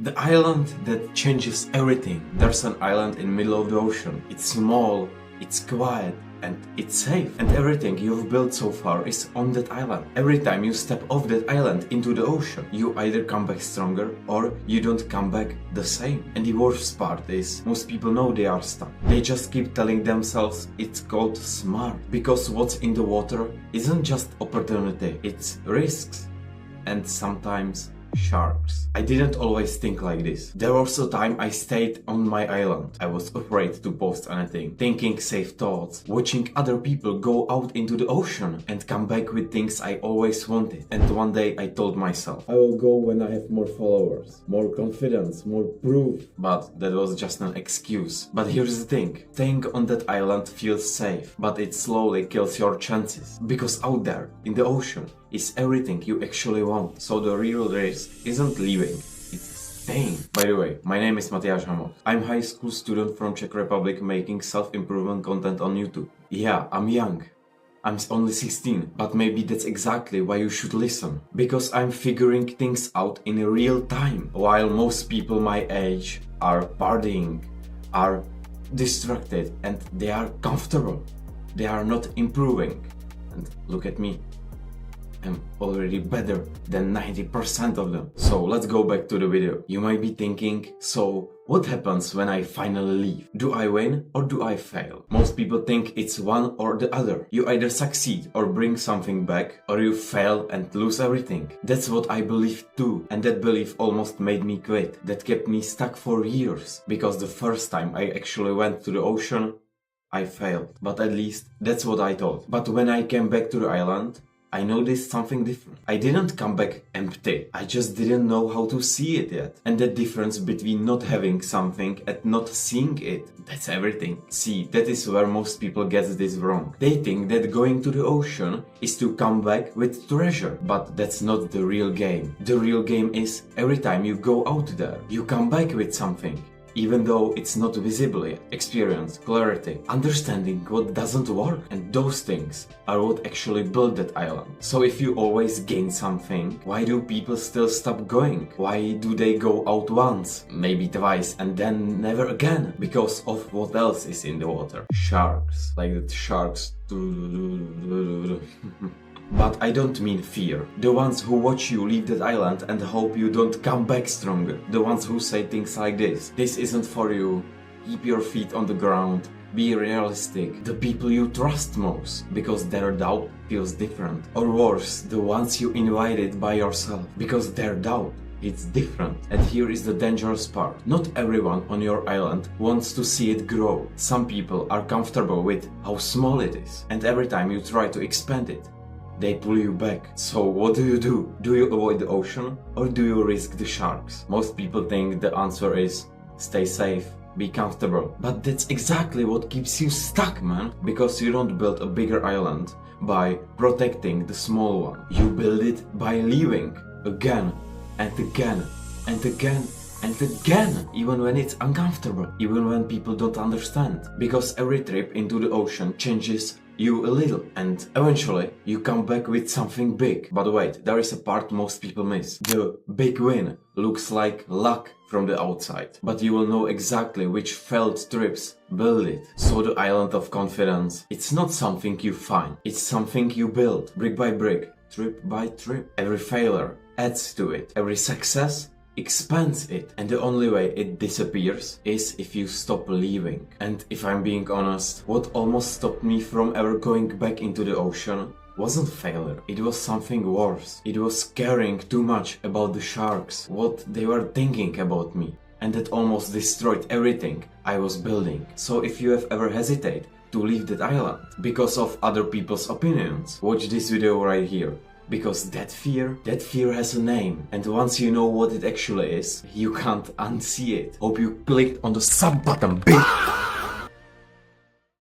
The island that changes everything. There's an island in the middle of the ocean. It's small, it's quiet, and it's safe. And everything you've built so far is on that island. Every time you step off that island into the ocean, you either come back stronger or you don't come back the same. And the worst part is, most people know they are stuck. They just keep telling themselves it's called smart. Because what's in the water isn't just opportunity, it's risks. And sometimes sharks. I didn't always think like this. There was a time I stayed on my island. I was afraid to post anything, thinking safe thoughts, watching other people go out into the ocean and come back with things I always wanted. And one day I told myself, I will go when I have more followers, more confidence, more proof. But that was just an excuse. But here's the thing, staying on that island feels safe, but it slowly kills your chances. Because out there, in the ocean, is everything you actually want. So the real risk isn't leaving, it's staying. By the way, my name is Matyáš Hamot. I'm a high school student from Czech Republic making self-improvement content on YouTube. Yeah, I'm young. I'm only 16, but maybe that's exactly why you should listen. Because I'm figuring things out in real time. While most people my age are partying, are distracted, and they are comfortable. They are not improving. And look at me. I'm already better than 90% of them. So let's go back to the video. You might be thinking, so what happens when I finally leave? Do I win or do I fail? Most people think it's one or the other. You either succeed or bring something back, or you fail and lose everything. That's what I believed too, and that belief almost made me quit. That kept me stuck for years, because the first time I actually went to the ocean, I failed. But at least that's what I thought. But when I came back to the island, I noticed something different. I didn't come back empty. I just didn't know how to see it yet. And the difference between not having something and not seeing it, that's everything. See, that is where most people get this wrong. They think that going to the ocean is to come back with treasure. But that's not the real game. The real game is every time you go out there, you come back with something. Even though it's not visible yet. Experience, clarity, understanding what doesn't work. And those things are what actually build that island. So if you always gain something, why do people still stop going? Why do they go out once, maybe twice, and then never again? Because of what else is in the water. Sharks. Like that sharks. But I don't mean fear. The ones who watch you leave that island and hope you don't come back stronger. The ones who say things like this. This isn't for you. Keep your feet on the ground. Be realistic. The people you trust most, because their doubt feels different. Or worse, the ones you invited by yourself, because their doubt, it's different. And here is the dangerous part. Not everyone on your island wants to see it grow. Some people are comfortable with how small it is. And every time you try to expand it, they pull you back. So what do? Do you avoid the ocean or do you risk the sharks? Most people think the answer is stay safe, be comfortable. But that's exactly what keeps you stuck, man. Because you don't build a bigger island by protecting the small one. You build it by leaving again and again and again and again, even when it's uncomfortable, even when people don't understand. Because every trip into the ocean changes you a little, and eventually you come back with something big. But wait, there is a part most people miss. The big win looks like luck from the outside, but you will know exactly which failed trips build it. So the island of confidence, it's not something you find, it's something you build, brick by brick, trip by trip. Every failure adds to it, every success expands it, and the only way it disappears is if you stop leaving. And if I'm being honest, what almost stopped me from ever going back into the ocean wasn't failure, it was something worse. It was caring too much about the sharks, what they were thinking about me, and that almost destroyed everything I was building. So if you have ever hesitated to leave that island because of other people's opinions, watch this video right here. Because that fear has a name, and once you know what it actually is, you can't unsee it. Hope you clicked on the sub button, bitch!